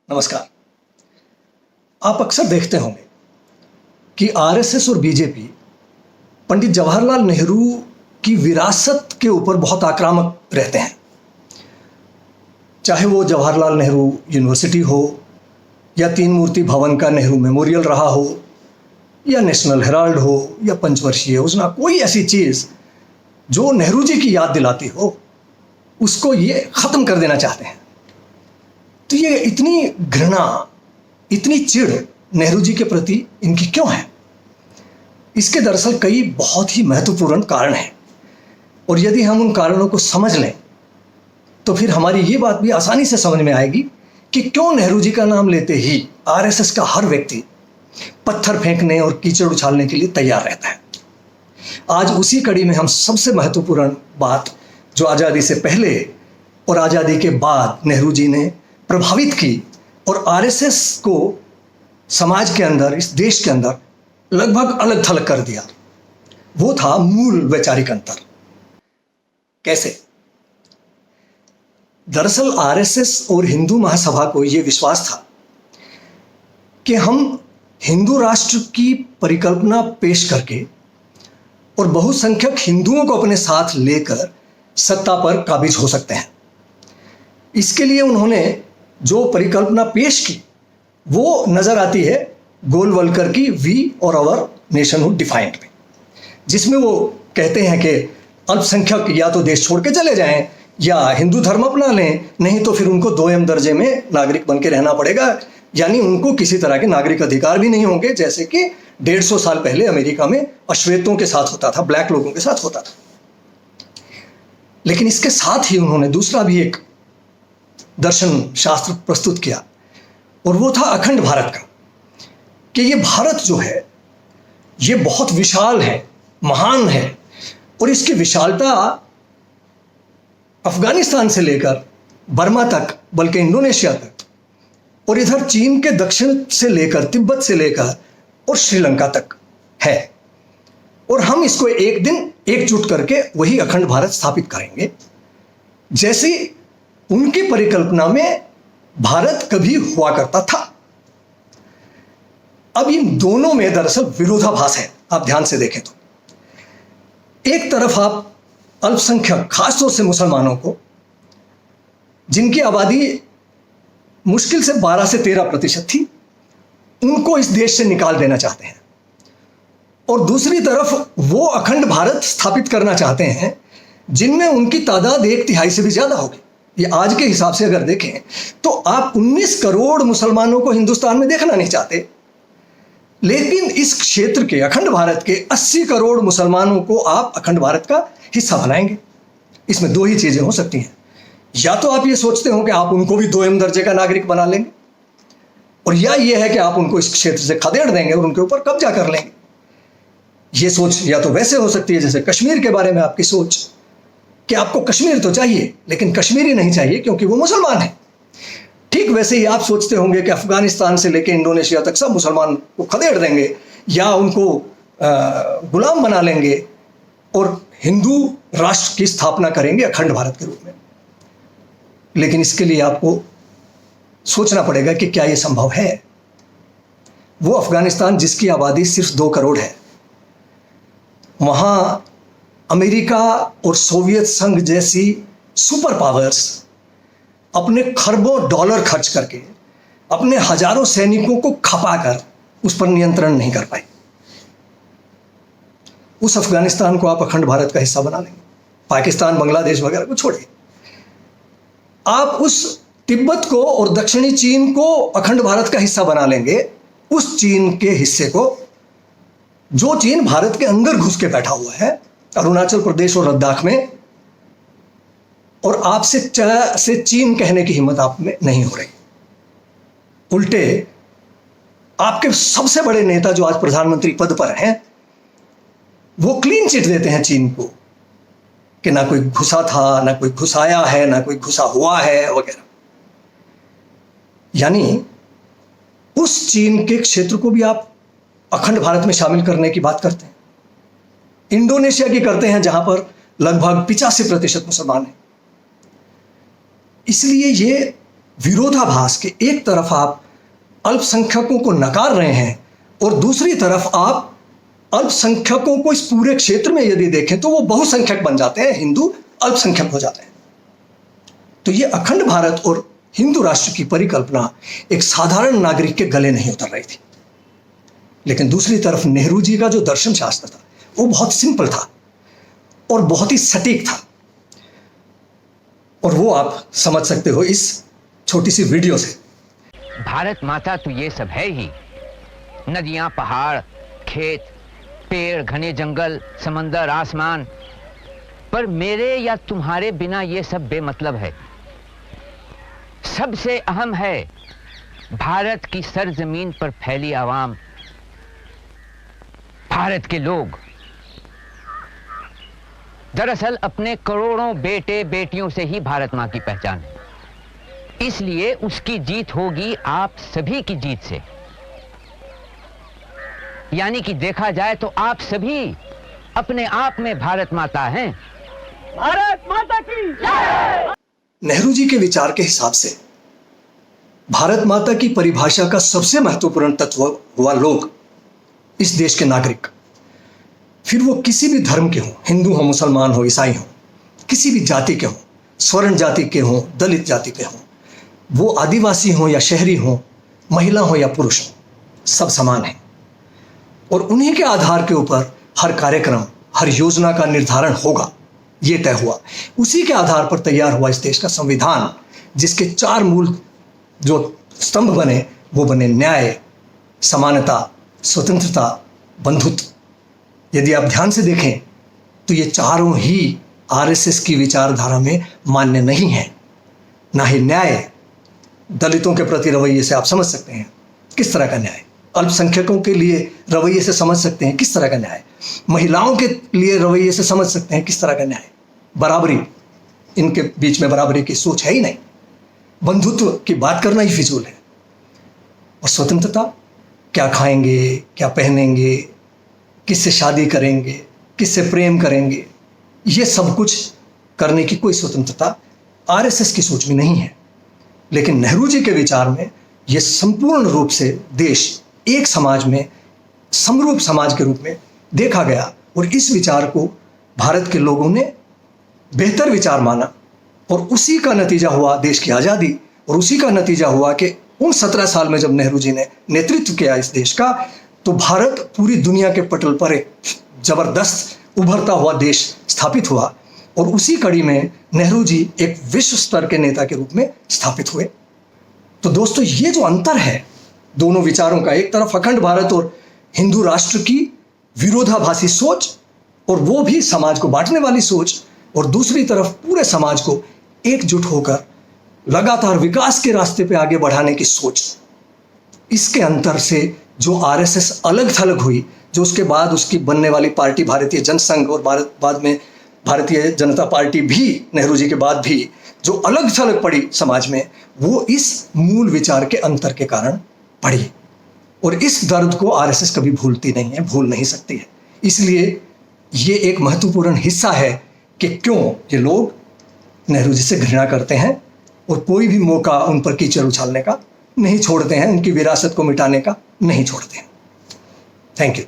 नमस्कार। आप अक्सर देखते होंगे कि आरएसएस और बीजेपी पंडित जवाहरलाल नेहरू की विरासत के ऊपर बहुत आक्रामक रहते हैं। चाहे वो जवाहरलाल नेहरू यूनिवर्सिटी हो, या तीन मूर्ति भवन का नेहरू मेमोरियल रहा हो, या नेशनल हेराल्ड हो, या पंचवर्षीय योजना, कोई ऐसी चीज़ जो नेहरू जी की याद दिलाती हो, उसको ये ख़त्म कर देना चाहते हैं। तो ये इतनी घृणा, इतनी चिढ़ नेहरू जी के प्रति इनकी क्यों है? इसके दरअसल कई बहुत ही महत्वपूर्ण कारण हैं, और यदि हम उन कारणों को समझ लें तो फिर हमारी ये बात भी आसानी से समझ में आएगी कि क्यों नेहरू जी का नाम लेते ही आरएसएस का हर व्यक्ति पत्थर फेंकने और कीचड़ उछालने के लिए तैयार रहता है। आज उसी कड़ी में हम सबसे महत्वपूर्ण बात जो आज़ादी से पहले और आज़ादी के बाद नेहरू जी ने प्रभावित की और आरएसएस को समाज के अंदर, इस देश के अंदर लगभग अलग थलग कर दिया, वो था मूल वैचारिक अंतर। कैसे? दरअसल आरएसएस और हिंदू महासभा को यह विश्वास था कि हम हिंदू राष्ट्र की परिकल्पना पेश करके और बहुसंख्यक हिंदुओं को अपने साथ लेकर सत्ता पर काबिज हो सकते हैं। इसके लिए उन्होंने जो परिकल्पना पेश की वो नजर आती है गोलवलकर की वी और आवर नेशनहुड डिफाइंड में, जिसमें वो कहते हैं कि अल्पसंख्यक या तो देश छोड़ के चले जाएं या हिंदू धर्म अपना लें, नहीं तो फिर उनको 2M दर्जे में नागरिक बन के रहना पड़ेगा, यानी उनको किसी तरह के नागरिक अधिकार भी नहीं होंगे, जैसे कि 150 साल पहले अमेरिका में अश्वेतों के साथ होता था, ब्लैक लोगों के साथ होता था। लेकिन इसके साथ ही उन्होंने दूसरा भी एक दर्शन शास्त्र प्रस्तुत किया, और वो था अखंड भारत का, कि ये भारत जो है ये बहुत विशाल है, महान है, और इसकी विशालता अफगानिस्तान से लेकर बर्मा तक, बल्कि इंडोनेशिया तक, और इधर चीन के दक्षिण से लेकर तिब्बत से लेकर और श्रीलंका तक है, और हम इसको एक दिन एकजुट करके वही अखंड भारत स्थापित करेंगे, जैसी उनकी परिकल्पना में भारत कभी हुआ करता था। अब इन दोनों में दरअसल विरोधाभास है। आप ध्यान से देखें तो एक तरफ आप अल्पसंख्यक, खासतौर से मुसलमानों को, जिनकी आबादी मुश्किल से 12 से 13% थी, उनको इस देश से निकाल देना चाहते हैं, और दूसरी तरफ वो अखंड भारत स्थापित करना चाहते हैं जिनमें उनकी तादाद 1/3 से भी ज्यादा होगी। ये आज के हिसाब से अगर देखें तो आप 19 करोड़ मुसलमानों को हिंदुस्तान में देखना नहीं चाहते, लेकिन इस क्षेत्र के, अखंड भारत के 80 करोड़ मुसलमानों को आप अखंड भारत का हिस्सा बनाएंगे। इसमें दो ही चीजें हो सकती हैं, या तो आप ये सोचते हो कि आप उनको भी 2M दर्जे का नागरिक बना लेंगे, और या ये है कि आप उनको इस क्षेत्र से खदेड़ देंगे और उनके ऊपर कब्जा कर लेंगे। ये सोच या तो वैसे हो सकती है जैसे कश्मीर के बारे में आपकी सोच, कि आपको कश्मीर तो चाहिए लेकिन कश्मीरी नहीं चाहिए क्योंकि वो मुसलमान है। ठीक वैसे ही आप सोचते होंगे कि अफगानिस्तान से लेकर इंडोनेशिया तक सब मुसलमान को खदेड़ देंगे या उनको गुलाम बना लेंगे और हिंदू राष्ट्र की स्थापना करेंगे अखंड भारत के रूप में। लेकिन इसके लिए आपको सोचना पड़ेगा कि क्या यह संभव है। वो अफगानिस्तान जिसकी आबादी सिर्फ 2 करोड़ है, वहां अमेरिका और सोवियत संघ जैसी सुपर पावर्स अपने खरबों डॉलर खर्च करके अपने हजारों सैनिकों को खपाकर उस पर नियंत्रण नहीं कर पाए। उस अफगानिस्तान को आप अखंड भारत का हिस्सा बना लेंगे, पाकिस्तान, बांग्लादेश वगैरह को छोड़िए। आप उस तिब्बत को और दक्षिणी चीन को अखंड भारत का हिस्सा बना लेंगे, उस चीन के हिस्से को जो चीन भारत के अंदर घुस के बैठा हुआ है, अरुणाचल प्रदेश और लद्दाख में, और आपसे चीन कहने की हिम्मत आप में नहीं हो रही। उल्टे आपके सबसे बड़े नेता जो आज प्रधानमंत्री पद पर हैं, वो क्लीन चिट देते हैं चीन को कि ना कोई घुसा था, ना कोई घुसाया है, ना कोई घुसा हुआ है वगैरह। यानी उस चीन के क्षेत्र को भी आप अखंड भारत में शामिल करने की बात करते हैं। इंडोनेशिया की करते हैं जहां पर लगभग 85% मुसलमान हैं। इसलिए ये विरोधाभास के एक तरफ आप अल्पसंख्यकों को नकार रहे हैं और दूसरी तरफ आप अल्पसंख्यकों को इस पूरे क्षेत्र में यदि देखें तो वो बहुसंख्यक बन जाते हैं, हिंदू अल्पसंख्यक हो जाते हैं। तो ये अखंड भारत और हिंदू राष्ट्र की परिकल्पना एक साधारण नागरिक के गले नहीं उतर रही थी। लेकिन दूसरी तरफ नेहरू जी का जो दर्शन शास्त्र था वो बहुत सिंपल था और बहुत ही सटीक था, और वो आप समझ सकते हो इस छोटी सी वीडियो से। भारत माता तो ये सब है ही, नदियां, पहाड़, खेत, पेड़, घने जंगल, समंदर, आसमान, पर मेरे या तुम्हारे बिना ये सब बेमतलब है। सबसे अहम है भारत की सरजमीन पर फैली आवाम, भारत के लोग। दरअसल अपने करोड़ों बेटे बेटियों से ही भारत मां की पहचान है, इसलिए उसकी जीत होगी आप सभी की जीत से। यानी कि देखा जाए तो आप सभी अपने आप में भारत माता हैं। भारत माता की जय। नेहरू जी के विचार के हिसाब से भारत माता की परिभाषा का सबसे महत्वपूर्ण तत्व हुआ लोग, इस देश के नागरिक। फिर वो किसी भी धर्म के हों, हिंदू हो, मुसलमान हो, ईसाई हो, किसी भी जाति के हों, स्वर्ण जाति के हों, दलित जाति के हों, वो आदिवासी हों या शहरी हों, महिला हो या पुरुष हो, सब समान हैं। और उन्हीं के आधार के ऊपर हर कार्यक्रम, हर योजना का निर्धारण होगा, ये तय हुआ। उसी के आधार पर तैयार हुआ इस देश का संविधान, जिसके 4 मूल जो स्तंभ बने वो बने न्याय, समानता, स्वतंत्रता, बंधुत्व। यदि आप ध्यान से देखें तो ये चारों ही आरएसएस की विचारधारा में मान्य नहीं है। ना ही न्याय, दलितों के प्रति रवैये से आप समझ सकते हैं किस तरह का न्याय, अल्पसंख्यकों के लिए रवैये से समझ सकते हैं किस तरह का न्याय, महिलाओं के लिए रवैये से समझ सकते हैं किस तरह का न्याय, बराबरी, इनके बीच में बराबरी की सोच है ही नहीं, बंधुत्व की बात करना ही फिजूल है। और स्वतंत्रता, क्या खाएंगे, क्या पहनेंगे, किससे शादी करेंगे, किससे प्रेम करेंगे, ये सब कुछ करने की कोई स्वतंत्रता आरएसएस की सोच में नहीं है। लेकिन नेहरू जी के विचार में यह संपूर्ण रूप से देश एक समाज में, समरूप समाज के रूप में देखा गया, और इस विचार को भारत के लोगों ने बेहतर विचार माना, और उसी का नतीजा हुआ देश की आज़ादी, और उसी का नतीजा हुआ कि उन 17 साल में जब नेहरू जी ने नेतृत्व किया इस देश का, तो भारत पूरी दुनिया के पटल पर एक जबरदस्त उभरता हुआ देश स्थापित हुआ। और उसी कड़ी में नेहरू जी एक विश्व स्तर के नेता के रूप में स्थापित हुए। तो दोस्तों, ये जो अंतर है दोनों विचारों का, एक तरफ अखंड भारत और हिंदू राष्ट्र की विरोधाभासी सोच, और वो भी समाज को बांटने वाली सोच, और दूसरी तरफ पूरे समाज को एकजुट होकर लगातार विकास के रास्ते पे आगे बढ़ाने की सोच। इसके अंतर से जो आरएसएस अलग थलग हुई, जो उसके बाद उसकी बनने वाली पार्टी भारतीय जनसंघ, और बाद में भारतीय जनता पार्टी भी नेहरू जी के बाद भी जो अलग थलग पड़ी समाज में, वो इस मूल विचार के अंतर के कारण पड़ी। और इस दर्द को आरएसएस कभी भूलती नहीं है, भूल नहीं सकती है। इसलिए ये एक महत्वपूर्ण हिस्सा है कि क्यों ये लोग नेहरू जी से घृणा करते हैं और कोई भी मौका उन पर कीचड़ उछालने का नहीं छोड़ते हैं, उनकी विरासत को मिटाने का नहीं छोड़ते हैं। Thank you.